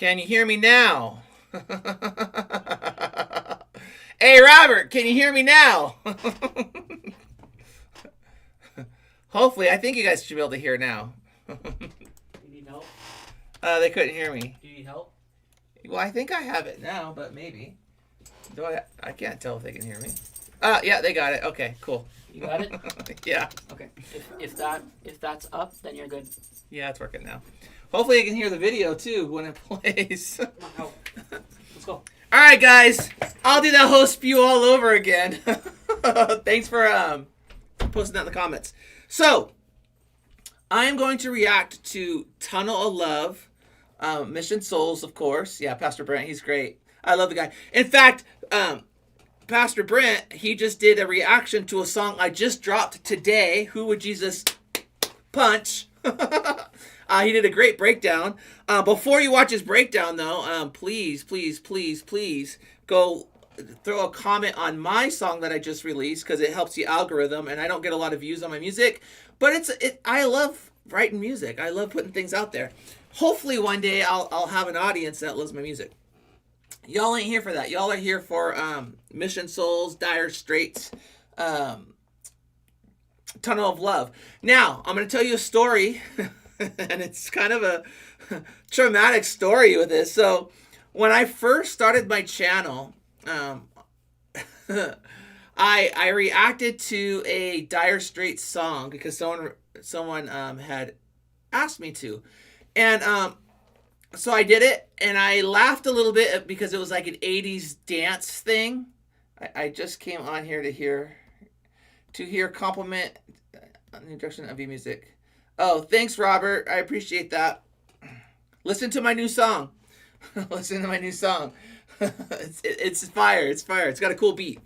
Can you hear me now? Hey, Robert, can you hear me now? Hopefully, I think you guys should be able to hear now. You need help? They couldn't hear me. Do you need help? Well, I think I have it now, but maybe. Do I can't tell if they can hear me. Yeah, they got it. Okay, cool. You got it? Yeah. Okay. If that's up, then you're good. Yeah, it's working now. Hopefully you can hear the video too when it plays. Come on, help. Let's go. All right, guys. I'll do that whole spew all over again. Thanks for posting that in the comments. So, I'm going to react to Tunnel of Love, Mission Souls, of course. Yeah, Pastor Brent, he's great. I love the guy. In fact, Pastor Brent, he just did a reaction to a song I just dropped today, Who Would Jesus Punch? He did a great breakdown. Before you watch his breakdown, though, please go throw a comment on my song that I just released because it helps the algorithm, and I don't get a lot of views on my music. But I love writing music. I love putting things out there. Hopefully one day I'll have an audience that loves my music. Y'all ain't here for that. Y'all are here for Mission Souls, Dire Straits, Tunnel of Love. Now, I'm going to tell you a story, and it's kind of a traumatic story with this. So, when I first started my channel, I reacted to a Dire Straits song because someone had asked me to, and so I did it, and I laughed a little bit because it was like an 80s dance thing. I just came on here to hear compliment on the introduction of music. Oh, thanks, Robert. I appreciate that. Listen to my new song. Listen to my new song. It's fire. It's fire. It's got a cool beat.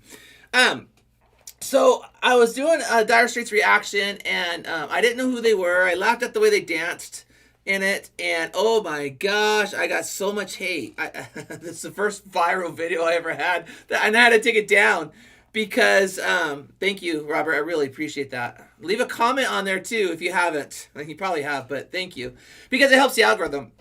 So I was doing a Dire Straits reaction, and I didn't know who they were. I laughed at the way they danced in it, and oh my gosh, I got so much hate. This is the first viral video I ever had, and I had to take it down because, thank you, Robert, I really appreciate that. Leave a comment on there too if you haven't. You probably have, but thank you, because it helps the algorithm.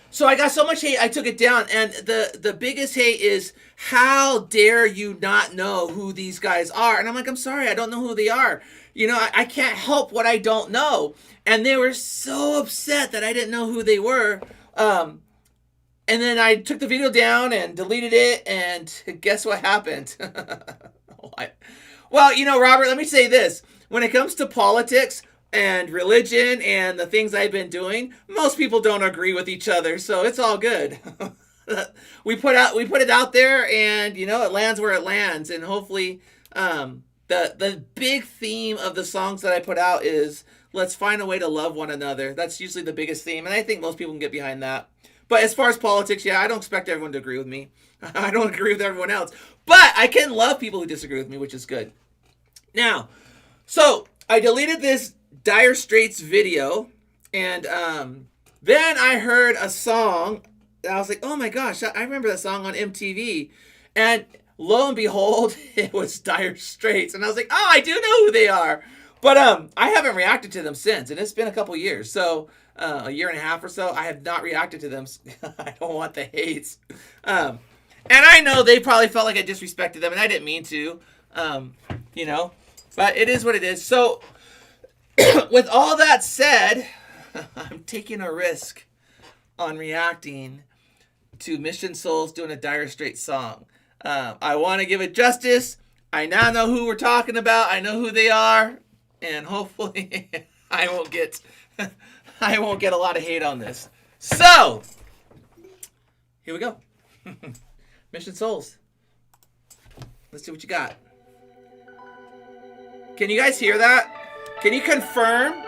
So I got so much hate, I took it down, and the biggest hate is, how dare you not know who these guys are? And I'm like, I'm sorry, I don't know who they are. You know, I can't help what I don't know. And they were so upset that I didn't know who they were. And then I took the video down and deleted it, and guess what happened? Well, you know, Robert, let me say this. When it comes to politics and religion and the things I've been doing, most people don't agree with each other, so it's all good. we put it out there, and you know, it lands where it lands, and hopefully the big theme of the songs that I put out is let's find a way to love one another. That's usually the biggest theme, and I think most people can get behind that. But as far as politics, yeah, I don't expect everyone to agree with me. I don't agree with everyone else, but I can love people who disagree with me, which is good. Now, so I deleted this Dire Straits video, and then I heard a song, and I was like, oh my gosh, I remember that song on MTV, and lo and behold, it was Dire Straits, and I was like, oh, I do know who they are, but I haven't reacted to them since, and it's been a couple years, so a year and a half or so, I have not reacted to them. I don't want the hates, and I know they probably felt like I disrespected them, and I didn't mean to, you know, but it is what it is. So with all that said, I'm taking a risk on reacting to Mission Souls doing a Dire Straits song. I want to give it justice. I now know who we're talking about. I know who they are, and hopefully I won't get a lot of hate on this. So here we go. Mission Souls. Let's see what you got. Can you guys hear that? Can you confirm?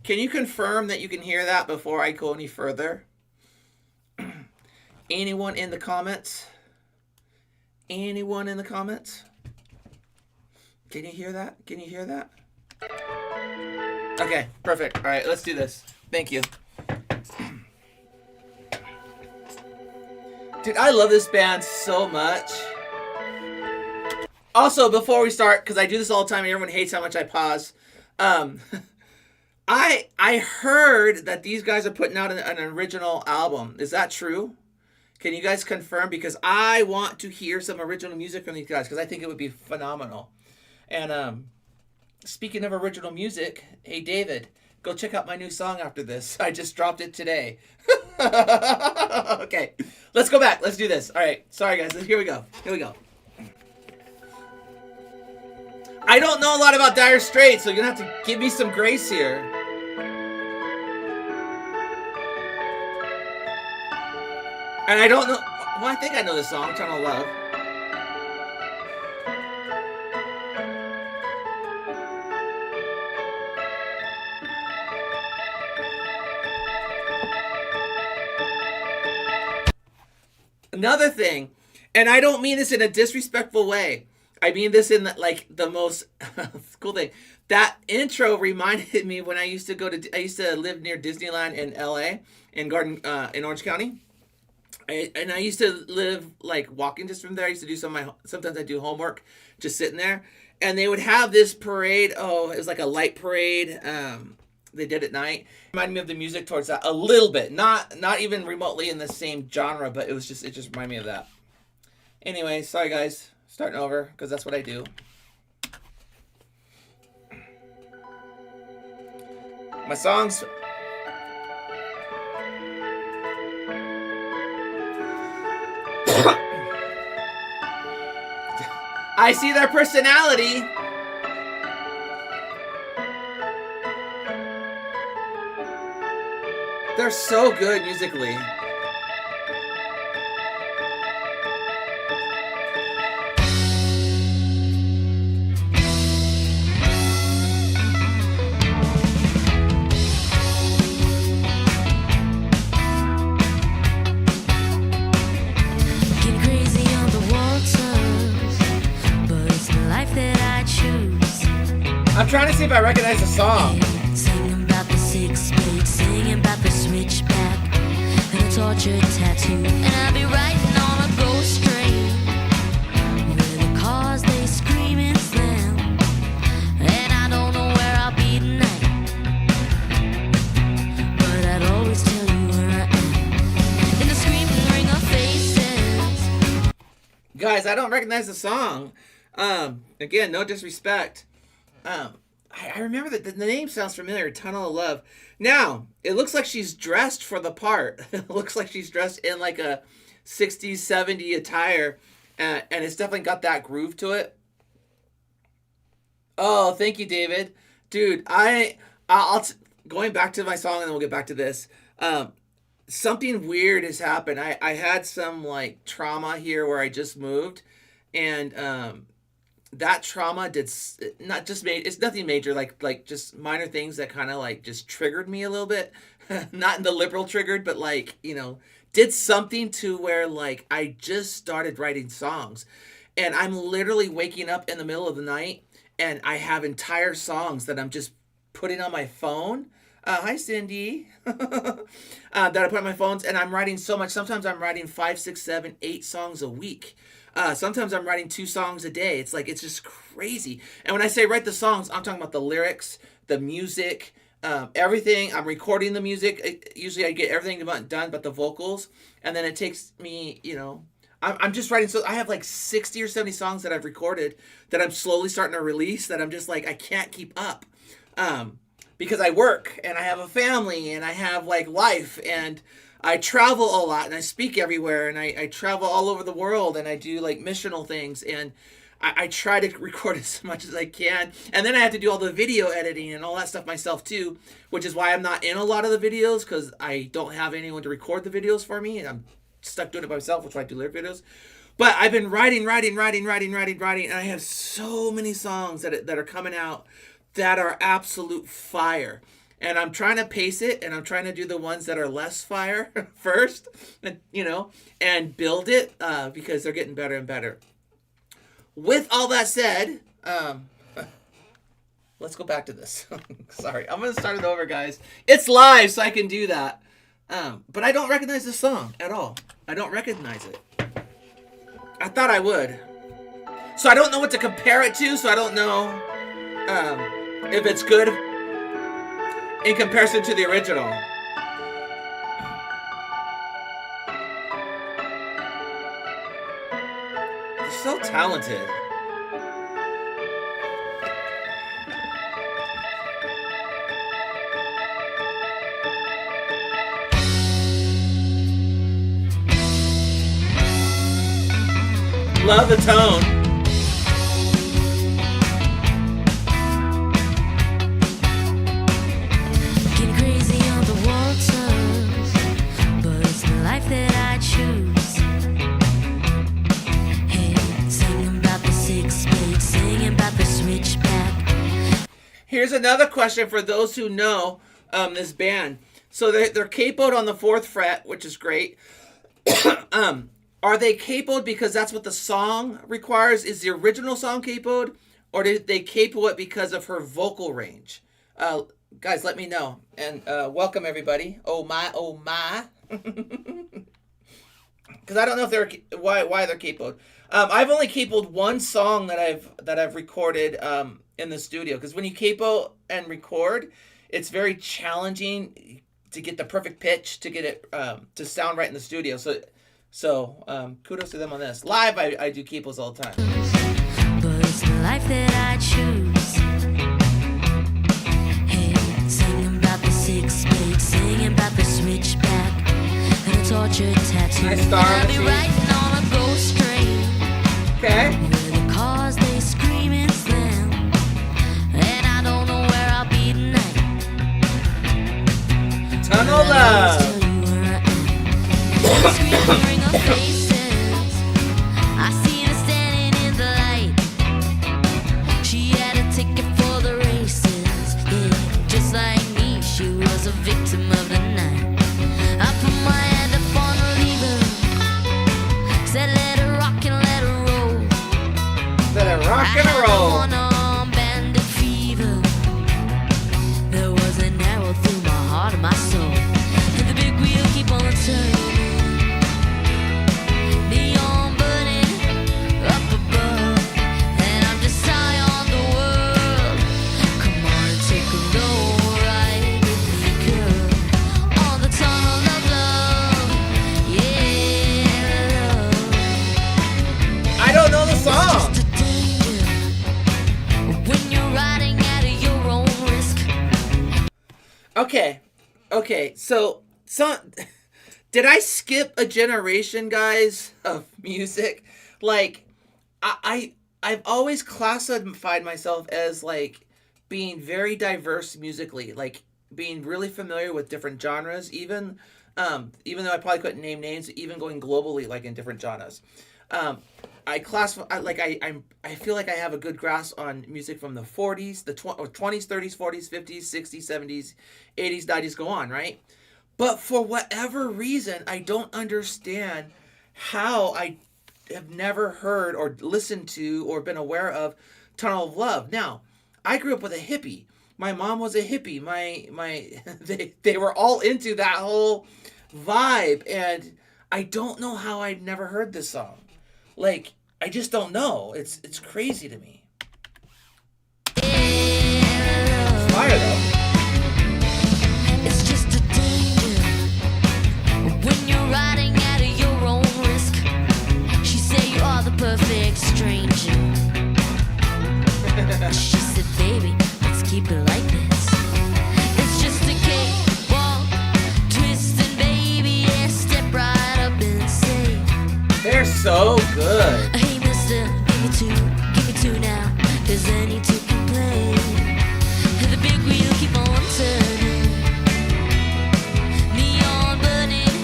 Can you confirm that you can hear that before I go any further? Anyone in the comments? Anyone in the comments? Can you hear that? Can you hear that? Okay, perfect. All right, let's do this. Thank you. Dude, I love this band so much. Also, before we start, because I do this all the time and everyone hates how much I pause, I heard that these guys are putting out an original album. Is that true? Can you guys confirm? Because I want to hear some original music from these guys because I think it would be phenomenal. And speaking of original music, hey David, go check out my new song after this. I just dropped it today. Okay, let's go back. Let's do this. All right. Sorry guys. Here we go. Here we go. I don't know a lot about Dire Straits, so you're gonna have to give me some grace here. And I don't know. Well, I think I know this song, Tunnel of Love. Another thing, and I don't mean this in a disrespectful way. I mean this in the most cool thing. That intro reminded me when I used to live near Disneyland in LA, in in Orange County. And I used to live like walking just from there. I used to do sometimes I do homework just sitting there. And they would have this parade. Oh, it was like a light parade. They did at night. Reminded me of the music towards that a little bit. Not even remotely in the same genre, but it just reminded me of that. Anyway, sorry guys. Starting over, because that's what I do. My songs... I see their personality. They're so good musically. I'm trying to see if I recognize the song. Singing about the six plate, singing about the switchback, and a tortured tattoo. And I'll be riding on a ghost train, where the cars they scream and slam, and I don't know where I'll be tonight, but I'd always tell you where I am, in the screaming ring of faces. Guys, I don't recognize the song. Again, no disrespect. I remember that the name sounds familiar, Tunnel of Love. Now, it looks like she's dressed for the part. It looks like she's dressed in like a 60s, 70s attire, and it's definitely got that groove to it. Oh, thank you, David. Dude, going back to my song, and then we'll get back to this. Something weird has happened. I had some like trauma here where I just moved, and that trauma it's nothing major, like just minor things that kind of like just triggered me a little bit. Not in the liberal triggered, but like, did something to where like I just started writing songs, and I'm literally waking up in the middle of the night and I have entire songs that I'm just putting on my phone. Hi Cindy. That I put on my phones, and I'm writing so much. Sometimes I'm writing 5, 6, 7, 8 songs a week. Sometimes I'm writing 2 songs a day. It's like, it's just crazy. And when I say write the songs, I'm talking about the lyrics, the music, everything. I'm recording the music. Usually I get everything done but the vocals. And then it takes me, I'm just writing. So I have like 60 or 70 songs that I've recorded that I'm slowly starting to release that I'm just like, I can't keep up. Because I work and I have a family and I have like life, and I travel a lot and I speak everywhere, and I travel all over the world, and I do like missional things, and I try to record as much as I can. And then I have to do all the video editing and all that stuff myself too, which is why I'm not in a lot of the videos, because I don't have anyone to record the videos for me, and I'm stuck doing it by myself, which is why I do lyric videos. But I've been writing, and I have so many songs that are coming out that are absolute fire. And I'm trying to pace it, and I'm trying to do the ones that are less fire first, and build it, because they're getting better and better. With all that said, let's go back to this. Sorry, I'm going to start it over, guys. It's live, so I can do that. But I don't recognize the song at all. I don't recognize it. I thought I would. So I don't know what to compare it to, so I don't know if it's good. in comparison to the original. They're so talented. Love the tone. Getting crazy on the waters, but it's the life that I choose. Hey, singing about the six plate, singing about the switchback. Here's another question for those who know this band. So they're capoed on the 4th fret, which is great. Are they capoed because that's what the song requires? Is the original song capoed? Or did they capo it because of her vocal range? Guys, let me know. And welcome, everybody. Oh, my, oh, my. Because I don't know if they're why they're capoed. I've only capoed one song that I've recorded in the studio. Because when you capo and record, it's very challenging to get the perfect pitch, to get it to sound right in the studio. So kudos to them on this. Live, I do capos all the time. But it's the life that I choose. Hey, singing about the six plate, singing about the switchback, and a tortured tattoo. Nice star on I'll the be sheet. riding on a ghost train. Okay. Where the cars they scream and slam, and I don't know where I'll be tonight. Tunnel Love. Tell you where I am. The screaming ring of faces. I see her standing in the light. She had a ticket for the races. Yeah, just like me, she was a victim of the night. I put my hand up on the lever, said let her rock and let her roll. Let it rock and roll. I had on bandit fever. There was an arrow through my heart and my soul. And the big wheel keep on turning. Neon burning up above. And I'm just high on the world. Come on and take a low ride with me, girl. On the tunnel of love. Yeah, love. I don't know the song. Just a danger when you're riding at your own risk. Okay. So did I skip a generation, guys, of music? Like, I've always classified myself as like being very diverse musically, like being really familiar with different genres, even though I probably couldn't name names, even going globally, like in different genres. I classify like I feel like I have a good grasp on music from the 40s, the 20s, 30s, 40s, 50s, 60s, 70s, 80s, 90s, go on, right? But for whatever reason, I don't understand how I have never heard or listened to or been aware of Tunnel of Love. Now, I grew up with a hippie. My mom was a hippie. They were all into that whole vibe, and I don't know how I'd never heard this song. Like, I just don't know. It's crazy to me. It's fire though. It's just a danger when you're riding at your own risk. She said you are the perfect stranger. She said, baby, let's keep it like this. It's just a cakewalk, twisting, baby, yeah, step right up and say, They're so good. hey, mister, give me two now, 'cause any two can play. And the big wheel keep on turning, neon burning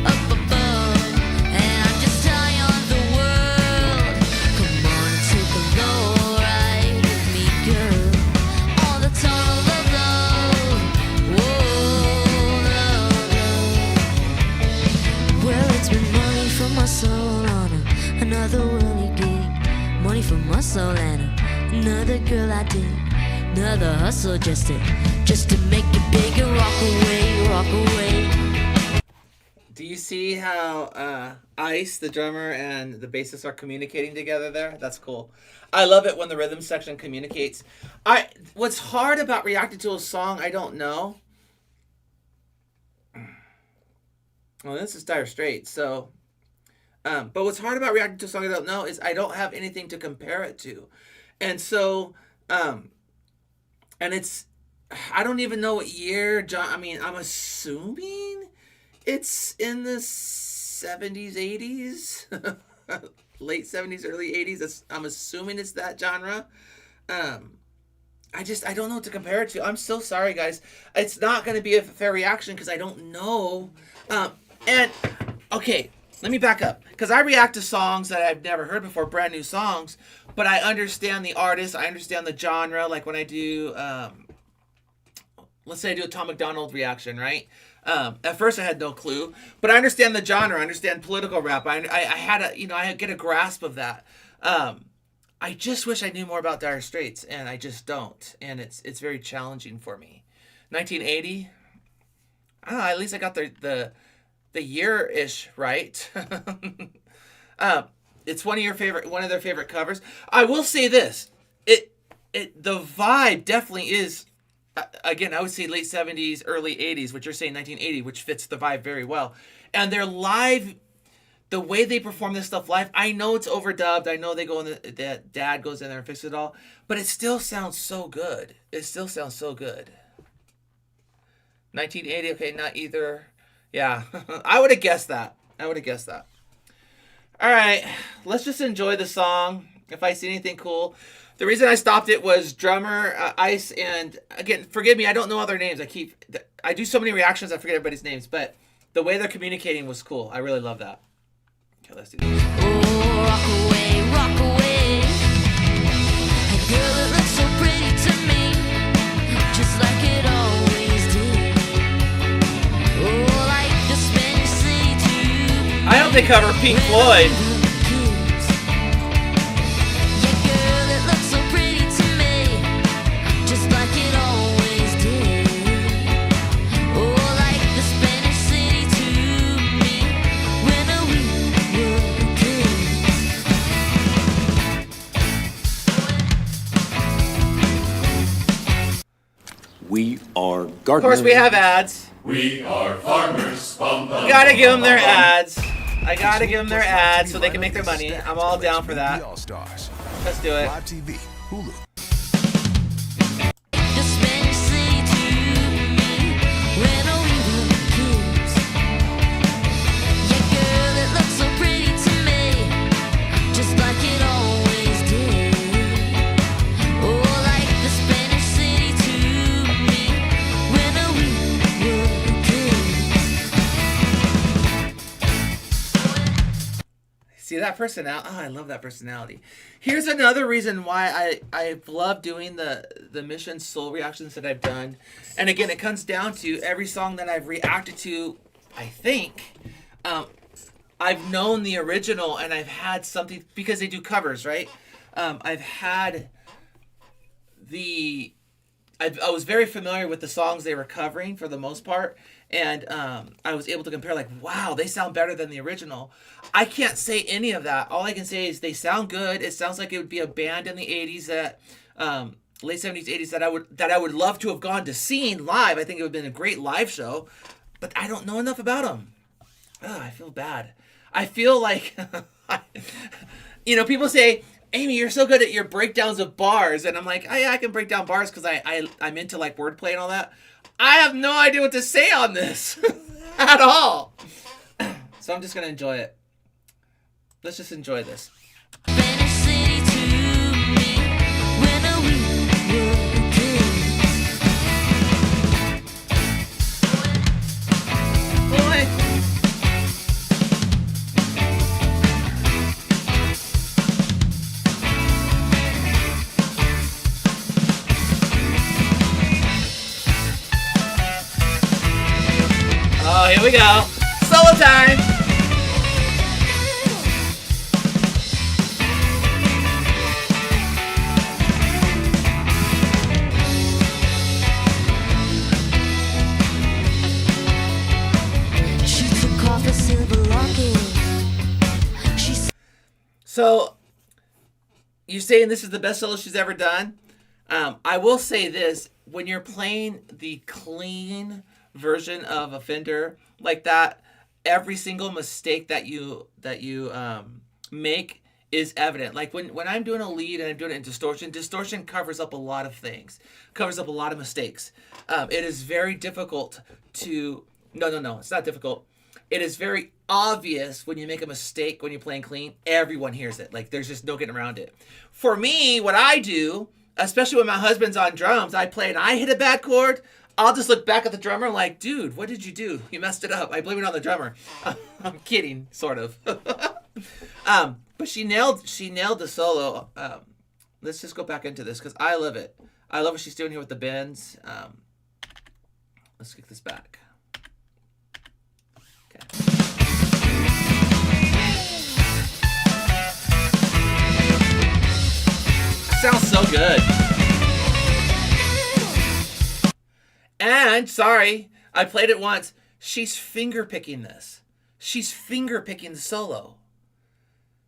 up above, and I'm just high on the world. Come on, take a low ride with me, girl, on the tunnel of love. Whoa, love. Well, it's been money from my soul on another worldly gig, money from my soul and another girl I dig, another hustle just to make it big and rock away. Do you see how Ice, the drummer, and the bassist are communicating together there? That's cool. I love it when the rhythm section communicates. What's hard about reacting to a song I don't know. Well, this is Dire Straits, so. But what's hard about reacting to a song I don't know is I don't have anything to compare it to, and so, and it's, I don't even know what year John. I mean, I'm assuming it's in the 70s, 80s, late 70s, early 80s. I'm assuming it's that genre. I don't know what to compare it to. I'm so sorry, guys. It's not going to be a fair reaction because I don't know. And okay, let me back up because I react to songs that I've never heard before, brand new songs. But I understand the artist. I understand the genre. Like when I do, let's say I do a Tom McDonald reaction, right? At first I had no clue, but I understand the genre. I understand political rap. I had I get a grasp of that. I just wish I knew more about Dire Straits, and I just don't. And it's very challenging for me. 1980. I don't know. At least I got the year-ish right. It's one of their favorite covers. I will say this: the vibe definitely is. Again, I would say late 70s, early 80s, which you're saying 1980, which fits the vibe very well. And their live, the way they perform this stuff live, I know it's overdubbed. I know they go in that dad goes in there and fixes it all, but it still sounds so good. It still sounds so good. 1980, okay, not either. Yeah, I would have guessed that. All right, let's just enjoy the song. If I see anything cool. The reason I stopped it was drummer, Ice, and again, forgive me, I don't know all their names. I do so many reactions, I forget everybody's names, but the way they're communicating was cool. I really love that. Okay, let's do this. Oh, rock away. A girl that looks so pretty to me, just like it always did. Oh, like the Spanish city too. I hope they cover Pink Floyd. We are gardeners. Of course, we have ads. We are farmers. Bum, bum, Gotta bum, give them bum, their bum. ads. I gotta give them their ads so they can make their money. I'm all down for that. All-Stars. Let's do it. Live TV, Hulu. The Spanish city to me when we were kids. Yeah, girl, it looks so pretty to me, just like it always did. Oh, like the Spanish city to me when we were kids. See that personality? Oh, I love that personality. Here's another reason why I love doing the Mission Soul reactions that I've done. And again, it comes down to every song that I've reacted to, I think, I've known the original and I've had something, because they do covers, right? I've had I was very familiar with the songs they were covering for the most part, and I was able to compare, like, wow, they sound better than the original. I can't say any of that. All I can say is they sound good. It sounds like it would be a band in the 80s that, late 70s, 80s that I would love to have gone to seeing live. I think it would have been a great live show, but I don't know enough about them. Oh, I feel bad. I feel like, people say, Amy, you're so good at your breakdowns of bars. And I'm like, oh, yeah, I can break down bars because I'm into like wordplay and all that. I have no idea what to say on this at all. So I'm just going to enjoy it. Let's just enjoy this. Spanish city to me when we were kids. Boy. Oh, here we go. Solo time. She took off her So, you saying this is the best solo she's ever done? I will say this: when you're playing the clean version of a Fender like that, every single mistake that you make is evident. Like when I'm doing a lead and I'm doing it in distortion covers up a lot of things, covers up a lot of mistakes. It is very difficult to no, it's not difficult. It is very obvious when you make a mistake when you're playing clean. Everyone hears it. Like there's just no getting around it. For me, what I do, especially when my husband's on drums, I play and I hit a bad chord. I'll just look back at the drummer and like, dude, what did you do? You messed it up. I blame it on the drummer. I'm kidding, sort of. But she nailed the solo. Let's just go back into this because I love it. I love what she's doing here with the bends. Let's kick this back. Okay. Sounds so good. And, sorry, I played it once. She's finger picking this. She's finger picking the solo.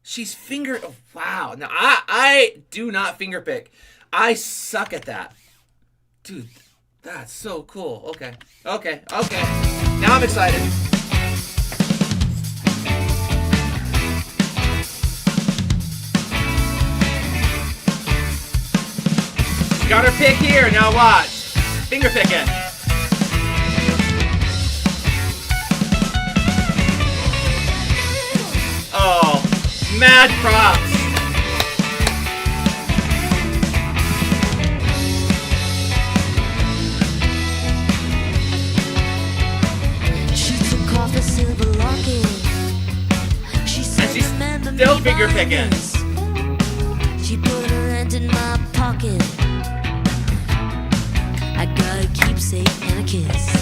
Oh, wow. Now, I do not finger pick. I suck at that. Dude, that's so cool. Okay. Now I'm excited. Got her pick here. Now watch. Finger picking. Oh, mad props. She took off a silver locket. She said, And she's "Remember me still finger by picking. this." She put her hand in my pocket. I got a keepsake and a kiss.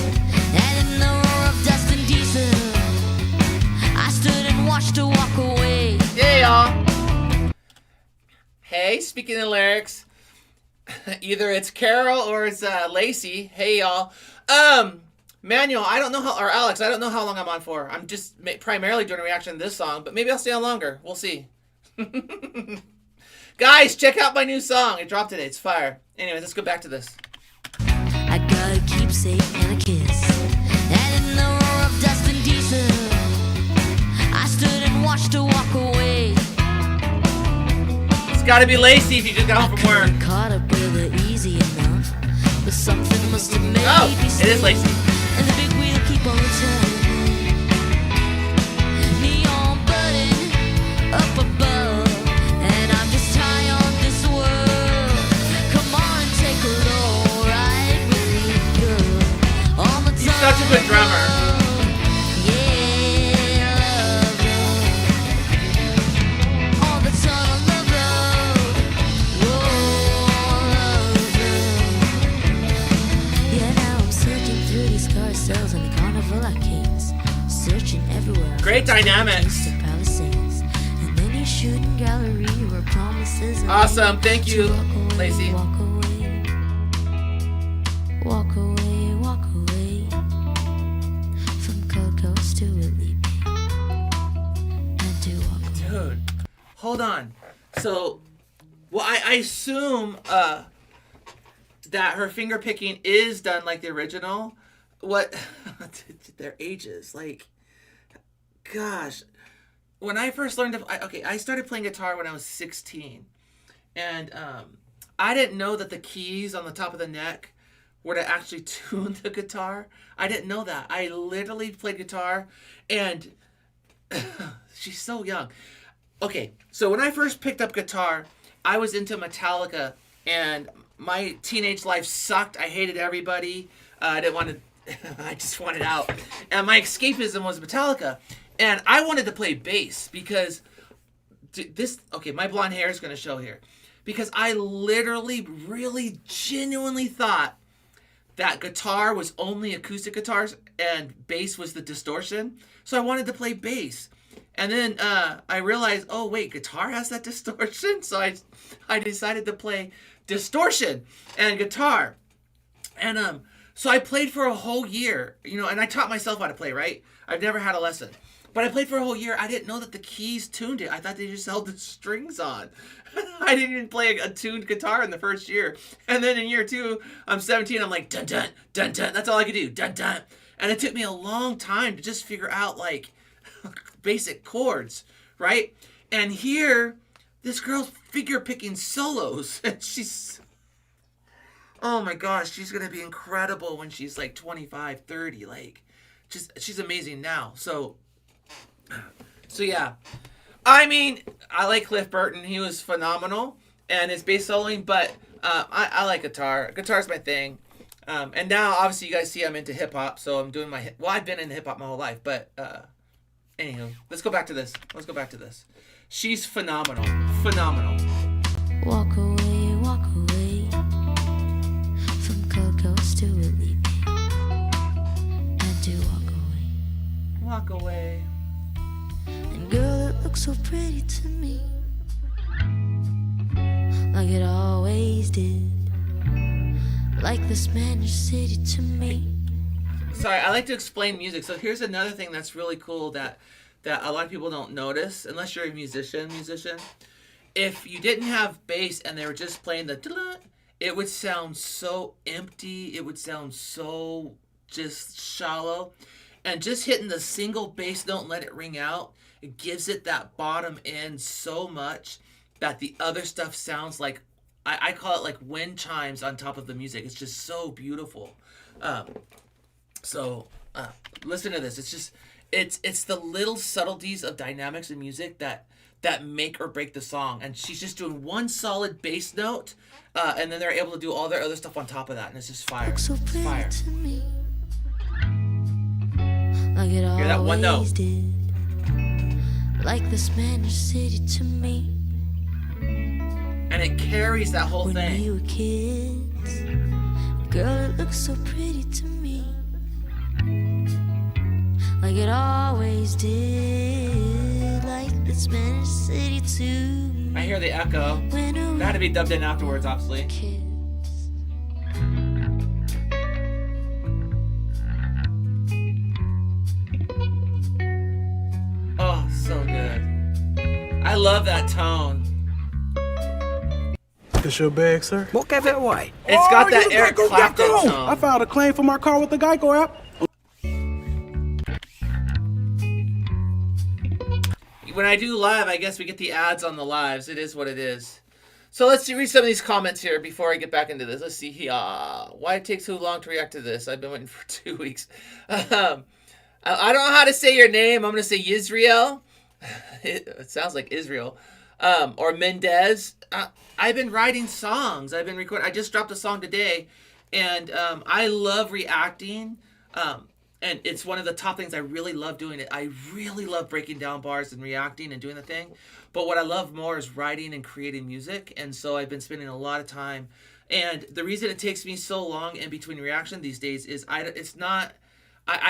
And in the roar of dust and diesel, I stood and watched her walk away. Yeah, y'all. Hey, speaking of lyrics, either it's Carol or it's Lacey. Hey, y'all. Manuel, I don't know how, or Alex, I don't know how long I'm on for. I'm just primarily doing a reaction to this song, but maybe I'll stay on longer. We'll see. Guys, check out my new song. It dropped today. It's fire. Anyway, let's go back to this. I got a keepsake and a kiss. And in the roar of dust and diesel, I stood and watched her walk away. It's gotta be Lacey if you just got home from work. Couldn't caught up with her easy enough, but something must have made Oh, me it is stay. Lacey. And the big wheel keep on turning. Neon burning up above, and I'm just high on this world. Come on, take a low ride with me, girl. On the He's such a good drummer. Yeah, love. On the tunnel of love. Whoa, love. Yeah, now I'm searching through these carousels and the carnival arcades, searching everywhere. Great dynamics. The palisades, and then you shooting gallery where promises. are Awesome. made Thank to you, walk away, Lacey. Walk away, walk away, walk away from Coco's to Willie and to walk away. Dude, hold on. So, well, I assume that her finger picking is done like the original. What? Their ages. Like, gosh. When I first learned to... I started playing guitar when I was 16. And I didn't know that the keys on the top of the neck were to actually tune the guitar. I didn't know that. I literally played guitar and... she's so young. Okay, so when I first picked up guitar, I was into Metallica, and my teenage life sucked. I hated everybody. I didn't want to... I just wanted out. And my escapism was Metallica. And I wanted to play bass because this... Okay, my blonde hair is going to show here. Because I literally, really, genuinely thought that guitar was only acoustic guitars and bass was the distortion. So I wanted to play bass. And then I realized, oh, wait, guitar has that distortion? So I decided to play distortion and guitar. And so I played for a whole year, and I taught myself how to play, right? I've never had a lesson. But I played for a whole year. I didn't know that the keys tuned it. I thought they just held the strings on. I didn't even play a tuned guitar in the first year. And then in year 2, I'm 17. I'm like, dun dun, dun dun. That's all I could do, dun dun. And it took me a long time to just figure out like basic chords, right? And here, this girl's figure picking solos. And she's, oh my gosh, she's going to be incredible when she's like 25, 30. Like, she's amazing now. So yeah, I mean, I like Cliff Burton. He was phenomenal, and his bass soloing. But I like guitar. Guitar's my thing. And now, obviously, you guys see I'm into hip hop. So I'm doing I've been into hip hop my whole life. But anywho, let's go back to this. She's phenomenal. Phenomenal. Walk away from Coco's to relieve me. And to walk away. Walk away. And girl, it looks so pretty to me, like it always did, like the Spanish city to me. Sorry, I like to explain music. So here's another thing that's really cool that a lot of people don't notice, unless you're a musician. If you didn't have bass and they were just playing the, it would sound so empty. It would sound so just shallow. And just hitting the single bass note and let it ring out, it gives it that bottom end so much that the other stuff sounds like, I call it like wind chimes on top of the music. It's just so beautiful. So listen to this. It's just, it's the little subtleties of dynamics in music that make or break the song. And she's just doing one solid bass note, and then they're able to do all their other stuff on top of that, and it's just fire. Looks so It's pretty fire. to me, like it Hear that one note. always did, like the Spanish city to me. And it carries that whole When thing. we were kids, girl, it looks so pretty to me, like it always did, like the Spanish city to me. I hear the echo. When That had to be dubbed in afterwards, obviously. kids. Oh, so good. I love that tone. This your bag, sir? Walk out that way. It's got Oh, that you Eric Geico, Clapton Geico. tone. I filed a claim for my car with the Geico app. When I do live, I guess we get the ads on the lives. It is what it is. So let's read some of these comments here before I get back into this. Let's see here. Why it takes so long to react to this? I've been waiting for 2 weeks. I don't know how to say your name. I'm going to say Yisrael. It sounds like Israel. Or Mendez. I've been writing songs. I've been recording. I just dropped a song today. And I love reacting. And it's one of the top things I really love doing. I really love breaking down bars and reacting and doing the thing. But what I love more is writing and creating music. And so I've been spending a lot of time. And the reason it takes me so long in between reaction these days is I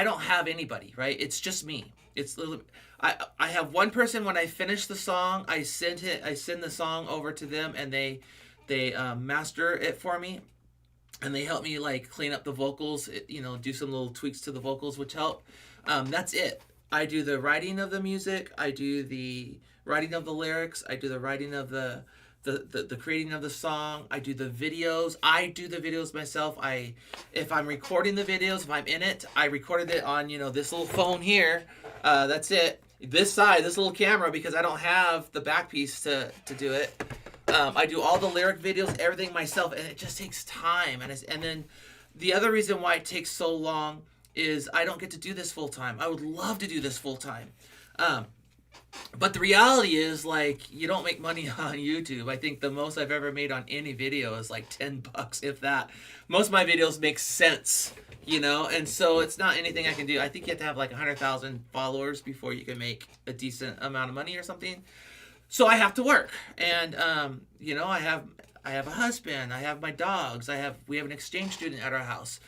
don't have anybody, right? It's just me. It's literally, I have one person. When I finish the song, I send the song over to them, and they master it for me. And they help me like clean up the vocals, do some little tweaks to the vocals, which help. That's it. I do the writing of the music. I do the writing of the lyrics. I do the writing of the creating of the song. I do the videos. I do the videos myself. If I'm recording the videos, if I'm in it, I recorded it on, this little phone here. That's it. This side, this little camera, because I don't have the back piece to do it. I do all the lyric videos, everything myself, and it just takes time. And then the other reason why it takes so long is I don't get to do this full time. I would love to do this full time. But the reality is, like, you don't make money on YouTube. I think the most I've ever made on any video is like $10, if that. Most of my videos make sense, and so it's not anything I can do. I think you have to have like 100,000 followers before you can make a decent amount of money or something. So I have to work, and I have a husband, I have my dogs, we have an exchange student at our house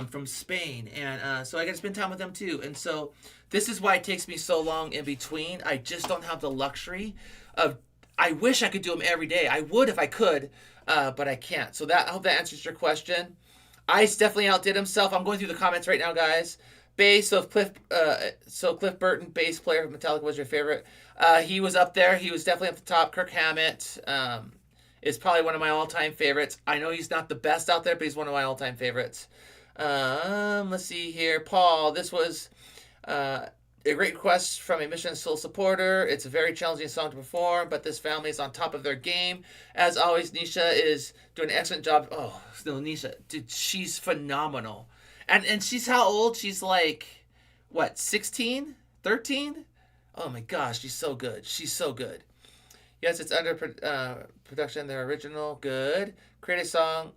from Spain, and so I got to spend time with them too. And so this is why it takes me so long in between. I just don't have the luxury of. I wish I could do them every day. I would if I could, but I can't. So I hope that answers your question. Ice definitely outdid himself. I'm going through the comments right now, guys. bass. So Cliff Burton, bass player of Metallica, was your favorite. He was up there. He was definitely at the top. Kirk Hammett is probably one of my all-time favorites. I know he's not the best out there, but he's one of my all-time favorites. Let's see here. Paul, this was a great request from a Mission Soul supporter. It's a very challenging song to perform, but this family is on top of their game. As always, Nisha is doing an excellent job. Oh, no, Nisha, dude, she's phenomenal. And she's how old? She's like, what, 16? 13? Oh my gosh, she's so good. She's so good. Yes, it's under production. Their original. Good. Create a song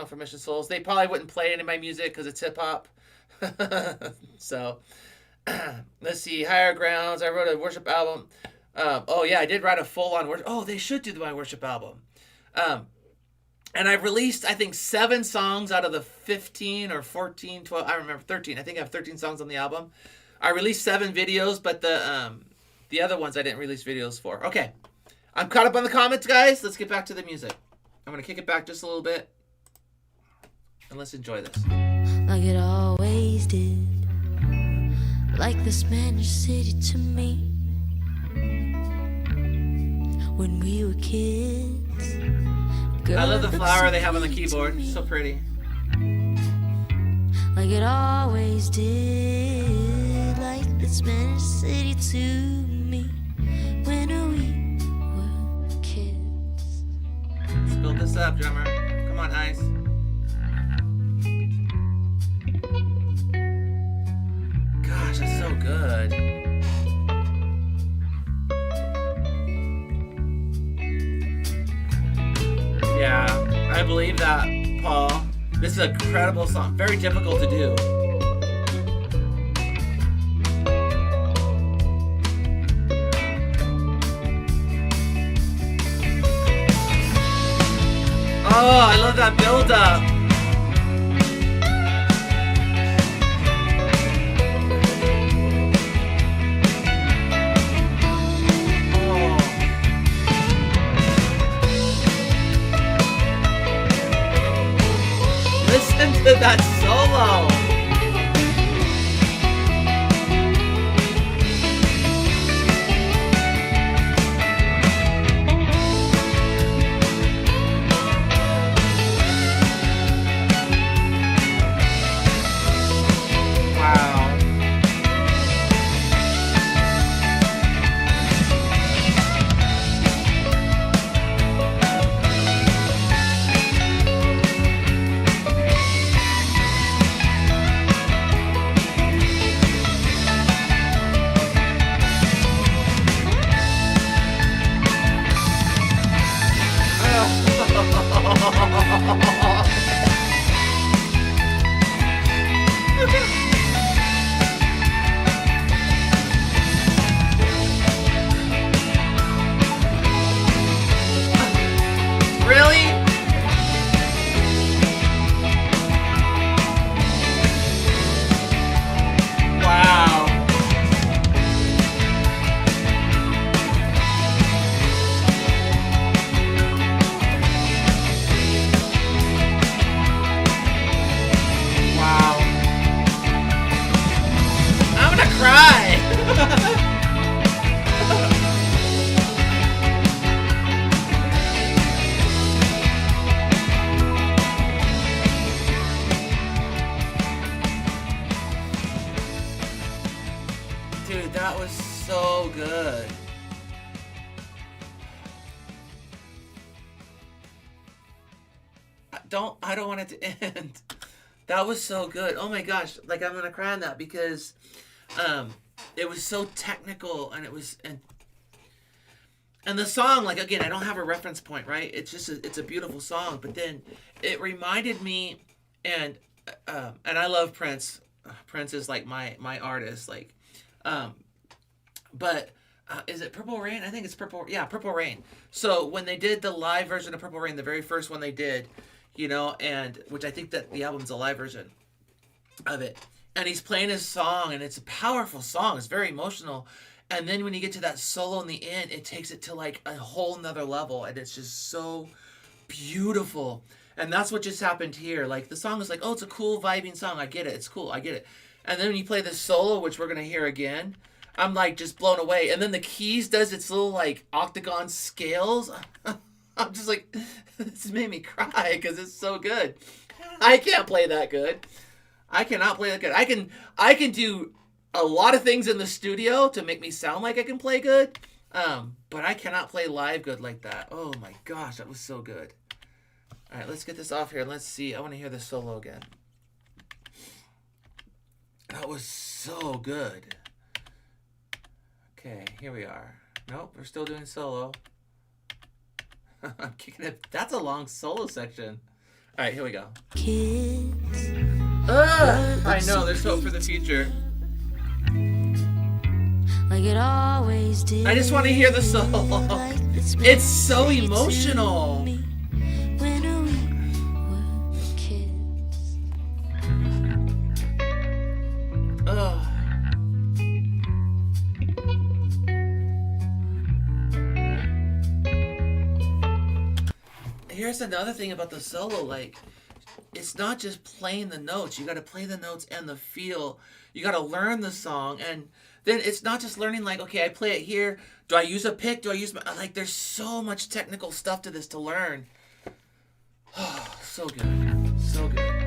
for Mission Souls. They probably wouldn't play any of my music because it's hip hop. So, let's see. Higher Grounds. I wrote a worship album. Oh yeah, I did write a full-on worship. Oh, they should do my worship album. And I've released, I think, 7 songs out of the 15 or 14, 12. I remember 13. I think I have 13 songs on the album. I released 7 videos, but the other ones I didn't release videos for. Okay. I'm caught up on the comments, guys. Let's get back to the music. I'm going to kick it back just a little bit. And let's enjoy this. Like it always did, like the Spanish city to me when we were kids. Girl, I love the it flower looks they have on the sweet to keyboard. me, So pretty. like it always did, like the Spanish city to me when we were kids. Let's build this up, drummer. Come on, Ice. Gosh, that's so good. Yeah, I believe that, Paul. This is an incredible song. Very difficult to do. Oh, I love that build-up. Listen to that solo. Wow. Really? Wow. Wow. I'm gonna cry. Dude, that was so good. I don't want it to end. That was so good. Oh my gosh, like I'm gonna cry on that because it was so technical and it was and the song, like again, I don't have a reference point, right? It's just it's a beautiful song, but then it reminded me and I love Prince. Prince is like my artist, like but is it Purple Rain? I think it's Purple. Yeah, Purple Rain. So when they did the live version of Purple Rain, the very first one they did, you know, and which I think that the album's a live version of it, and he's playing his song, and it's a powerful song. It's very emotional, and then when you get to that solo in the end, it takes it to like a whole nother level, and it's just so beautiful. And that's what just happened here. Like the song is like, oh, it's a cool vibing song. I get it. It's cool. I get it. And then when you play the solo, which we're going to hear again, I'm like just blown away. And then the keys does its little like octagon scales. I'm just like, this made me cry because it's so good. I can't play that good. I cannot play that good. I can do a lot of things in the studio to make me sound like I can play good. But I cannot play live good like that. Oh my gosh, that was so good. All right, let's get this off here and let's see. I want to hear the solo again. That was so good. Okay, here we are. Nope, we're still doing solo. I'm kicking it. That's a long solo section. All right, here we go. Kids, I know, there's hope for the future. like it always did. I just want to hear the solo. Like it's It's so emotional. me when we were kids. Ugh. Here's another thing about the solo, like, it's not just playing the notes. You got to play the notes and the feel. You got to learn the song, and then it's not just learning like, okay, I play it here. Do I use a pick? Do I use my, like, there's so much technical stuff to this to learn. Oh, so good. So good.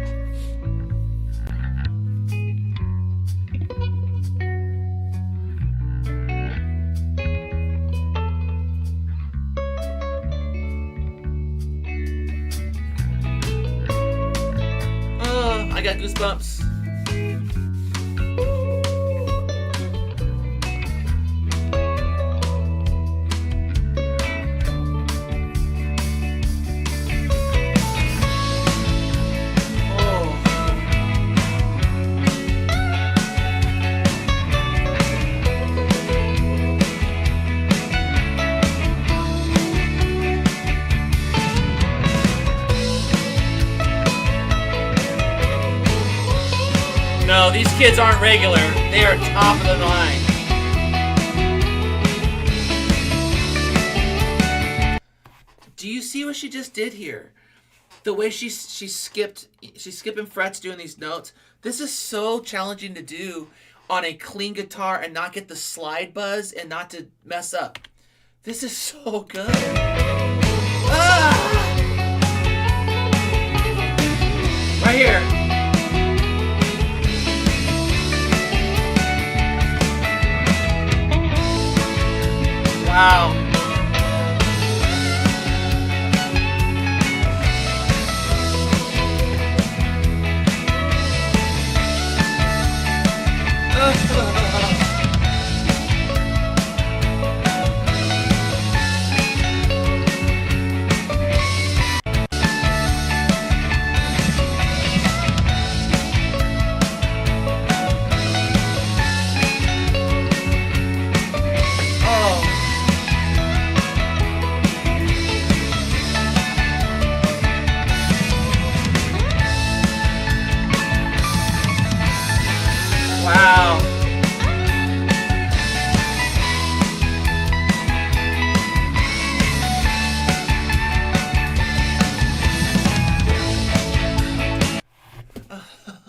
Oh, I got goosebumps. No, these kids aren't regular. They are top of the line. Do you see what she just did here? The way she's skipping frets doing these notes. This is so challenging to do on a clean guitar and not get the slide buzz and not to mess up. This is so good. Ah! Right here. Wow. Wow.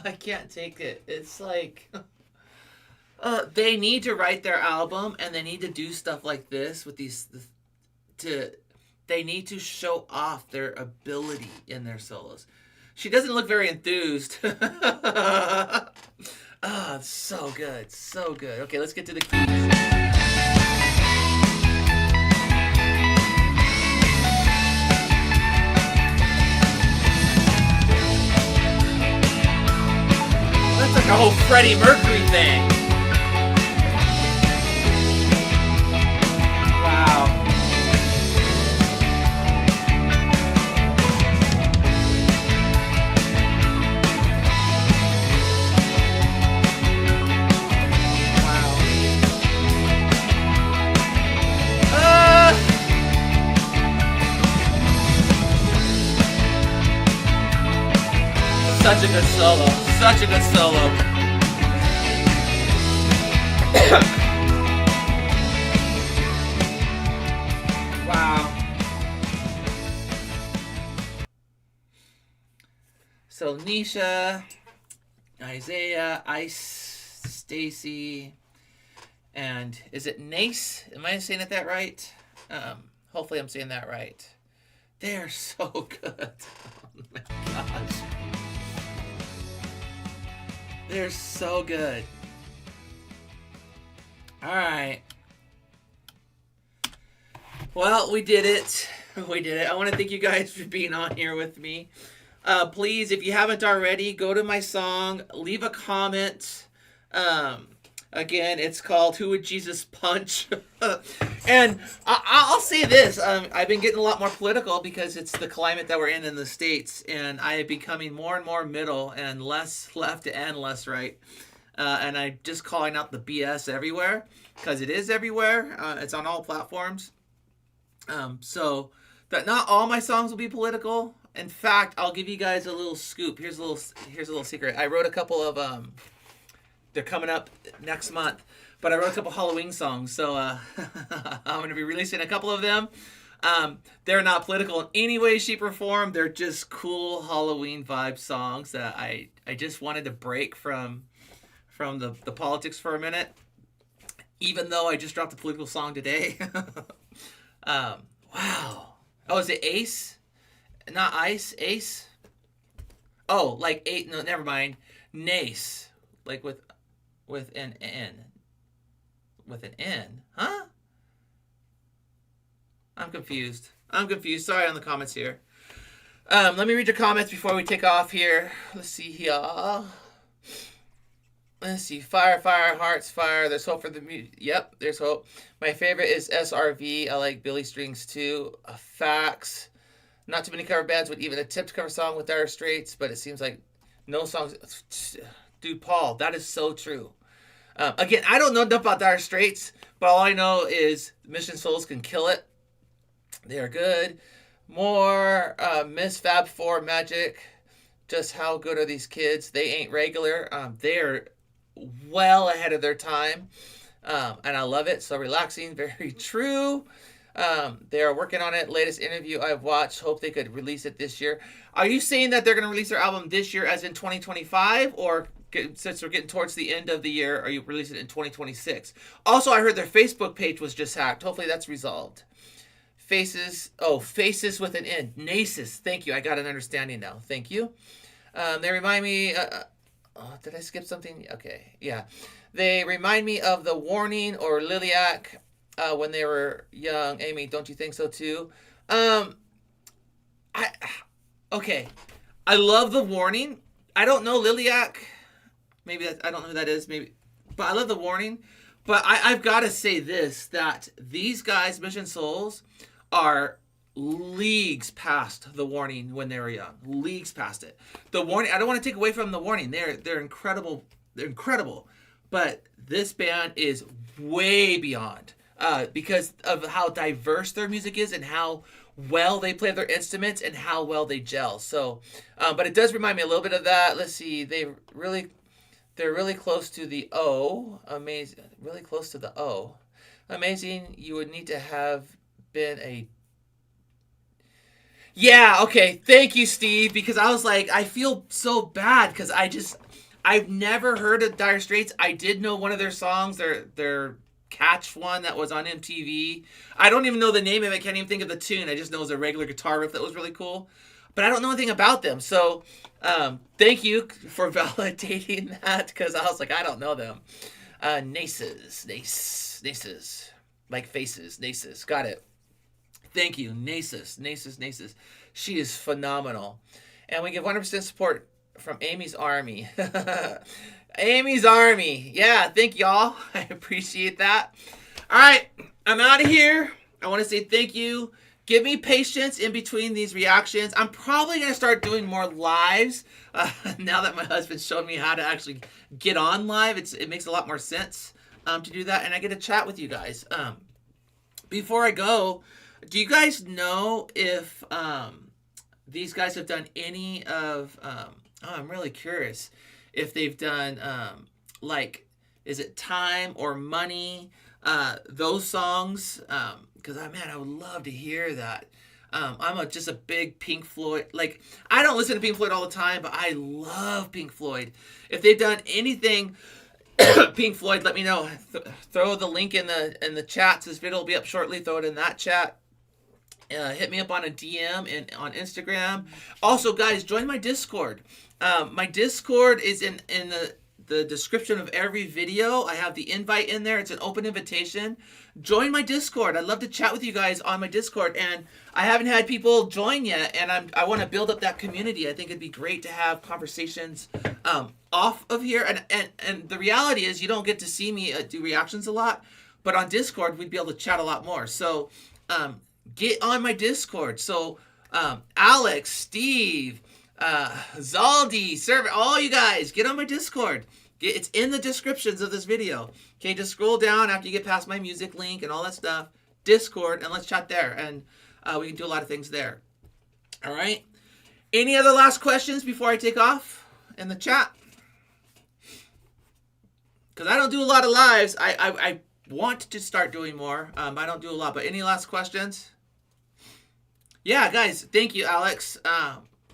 I can't take it. It's like they need to write their album and they need to do stuff like this with these they need to show off their ability in their solos. She doesn't look very enthused. Oh, it's so good. So good. Okay, let's get to the keys. That's like a whole Freddie Mercury thing. Wow. Such a good solo. Such a good solo. Wow. So Nisha, Isaiah, Ice, Stacy, and is it Nace? Am I saying that right? Hopefully I'm saying that right. They're so good. Oh my gosh. They're so good. All right. Well, we did it. We did it. I want to thank you guys for being on here with me. Please, if you haven't already, go to my song, leave a comment. Again, it's called Who Would Jesus Punch? And I'll say this. I've been getting a lot more political because it's the climate that we're in the States. And I am becoming more and more middle and less left and less right. And I'm just calling out the BS everywhere because it is everywhere. It's on all platforms. So that not all my songs will be political. In fact, I'll give you guys a little scoop. Here's a little secret. I wrote a couple of they're coming up next month, but I wrote a couple Halloween songs. So I'm going to be releasing a couple of them. They're not political in any way, shape, or form. They're just cool Halloween vibe songs that I just wanted to break from the politics for a minute. Even though I just dropped a political song today. Wow. Oh, is it Ace? Not Ice? Ace? Oh, like eight. No, never mind. Nace. Like with an N. With an N. Huh? I'm confused. Sorry on the comments here. Let me read your comments before we take off here. Let's see here. Let's see. Fire, hearts, fire. There's hope for the music. Yep, there's hope. My favorite is SRV. I like Billy Strings too. Facts. Not too many cover bands would even attempt to cover a song with Dire Straits, but it seems like no songs. Dude, Paul, that is so true. Again, I don't know enough about Dire Straits, but all I know is Mission Souls can kill it. They are good. More Miss Fab 4 Magic. Just how good are these kids? They ain't regular. They're well ahead of their time. And I love it. So relaxing. Very true. They are working on it. Latest interview I've watched. Hope they could release it this year. Are you saying that they're going to release their album this year as in 2025? Or since we're getting towards the end of the year, are you releasing it in 2026? Also, I heard their Facebook page was just hacked. Hopefully that's resolved. Faces with an N. Naces. Thank you. I got an understanding now. Thank you. They remind me... did I skip something? Okay. Yeah. They remind me of The Warning or Liliac when they were young. Amy, don't you think so too? Okay. I love The Warning. I don't know Liliac. Maybe I don't know who that is. Maybe, but I love The Warning. But I've got to say this, that these guys, Mission Souls, are leagues past The Warning when they were young. Leagues past it. The Warning, I don't want to take away from The Warning. They're incredible. They're incredible. But this band is way beyond because of how diverse their music is and how well they play their instruments and how well they gel. So, but it does remind me a little bit of that. Let's see. They're really close to the O. Amazing. Really close to the O. Amazing. You would need to have been a... Yeah, okay. Thank you, Steve. Because I was like, I feel so bad because I've never heard of Dire Straits. I did know one of their songs, their Catch one that was on MTV. I don't even know the name of it. I can't even think of the tune. I just know it was a regular guitar riff that was really cool. But I don't know anything about them. So thank you for validating that because I was like, I don't know them. Naces. Like faces. Naces. Got it. Thank you. Naces. She is phenomenal. And we give 100% support from Amy's Army. Amy's Army. Yeah, thank y'all. I appreciate that. All right, I'm out of here. I want to say thank you. Give me patience in between these reactions. I'm probably going to start doing more lives now that my husband showed me how to actually get on live. It makes a lot more sense to do that, and I get to chat with you guys. Before I go, do you guys know if these guys have done any of... I'm really curious if they've done, like, is it Time or Money? Those songs, because, man, I would love to hear that. Just a big Pink Floyd. Like, I don't listen to Pink Floyd all the time, but I love Pink Floyd. If they've done anything Pink Floyd, let me know. Throw the link in the chat. This video will be up shortly. Throw it in that chat. Hit me up on a DM and on Instagram. Also, guys, join my Discord. My Discord is in the description of every video. I have the invite in there. It's an open invitation. Join my Discord. I'd love to chat with you guys on my Discord, and I haven't had people join yet, and I want to build up that community. I think it'd be great to have conversations off of here, and the reality is you don't get to see me do reactions a lot, but on Discord we'd be able to chat a lot more. So get on my Discord. So Alex, Steve, Zaldi, Server, all you guys, get on my Discord. It's in the descriptions of this video. Okay, just scroll down after you get past my music link and all that stuff. Discord, and let's chat there. And we can do a lot of things there. All right. Any other last questions before I take off in the chat? Because I don't do a lot of lives. I want to start doing more. I don't do a lot. But any last questions? Yeah, guys. Thank you, Alex.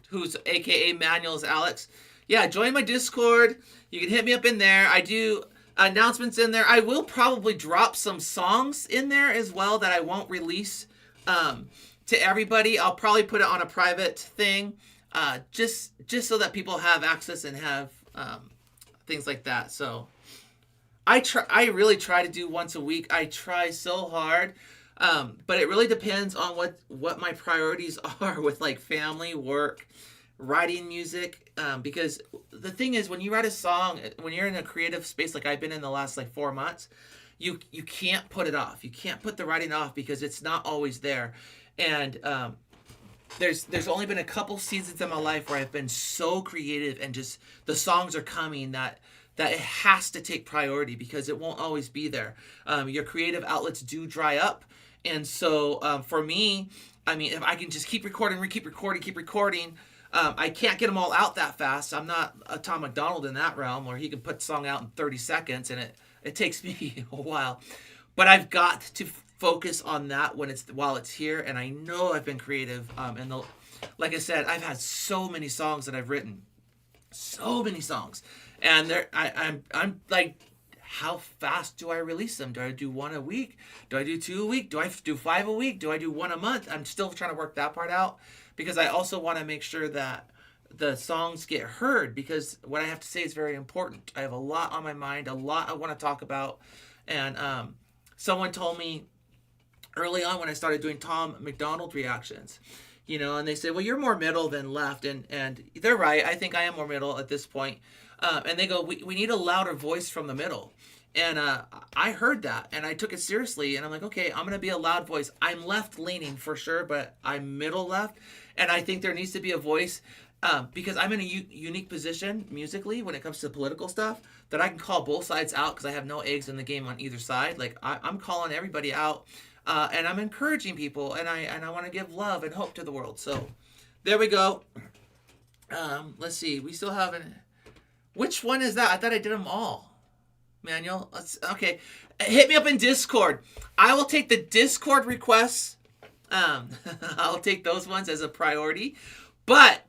Who's AKA Manuel's Alex. Yeah, join my Discord. You can hit me up in there. I do announcements in there. I will probably drop some songs in there as well that I won't release to everybody. I'll probably put it on a private thing, just so that people have access and have things like that. So I really try to do once a week. I try so hard, but it really depends on what my priorities are with like family, work, writing music, because the thing is, when you write a song, when you're in a creative space like I've been in the last like 4 months, you can't put it off. You can't put the writing off because it's not always there. And there's only been a couple seasons in my life where I've been so creative and just the songs are coming that it has to take priority because it won't always be there. Your creative outlets do dry up. And so for me, I mean, if I can just keep recording, I can't get them all out that fast. I'm not a Tom McDonald in that realm where he can put the song out in 30 seconds and it takes me a while. But I've got to focus on that while it's here. And I know I've been creative. Like I said, I've had so many songs that I've written. So many songs. And I'm like, how fast do I release them? Do I do 1 a week? Do I do 2 a week? Do I do 5 a week? Do I do 1 a month? I'm still trying to work that part out because I also want to make sure that the songs get heard because what I have to say is very important. I have a lot on my mind, a lot I want to talk about. And someone told me early on when I started doing Tom McDonald reactions, and they said, well, you're more middle than left. And they're right. I think I am more middle at this point. And they go, we need a louder voice from the middle. And I heard that and I took it seriously. And I'm like, okay, I'm going to be a loud voice. I'm left leaning for sure, but I'm middle left. And I think there needs to be a voice because I'm in a unique position musically when it comes to political stuff that I can call both sides out because I have no eggs in the game on either side. Like I'm calling everybody out and I'm encouraging people and I want to give love and hope to the world. So there we go. Let's see. We still haven't. Which one is that? I thought I did them all. Manuel. Okay. Hit me up in Discord. I will take the Discord requests. I'll take those ones as a priority. But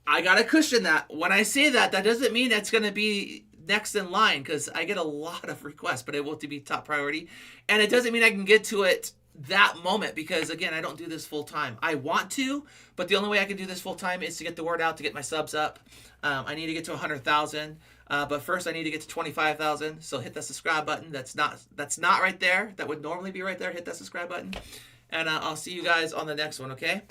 I got to cushion that. When I say that doesn't mean that's going to be next in line because I get a lot of requests, but it won't be top priority. And it doesn't mean I can get to it that moment because, again, I don't do this full time. I want to, but the only way I can do this full time is to get the word out, to get my subs up. I need to get to 100,000. But first I need to get to 25,000. So hit that subscribe button. That's not right there. That would normally be right there. Hit that subscribe button. And I'll see you guys on the next one, okay?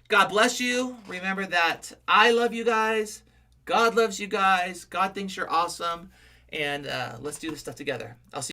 God bless you. Remember that I love you guys. God loves you guys. God thinks you're awesome. And let's do this stuff together. I'll see you.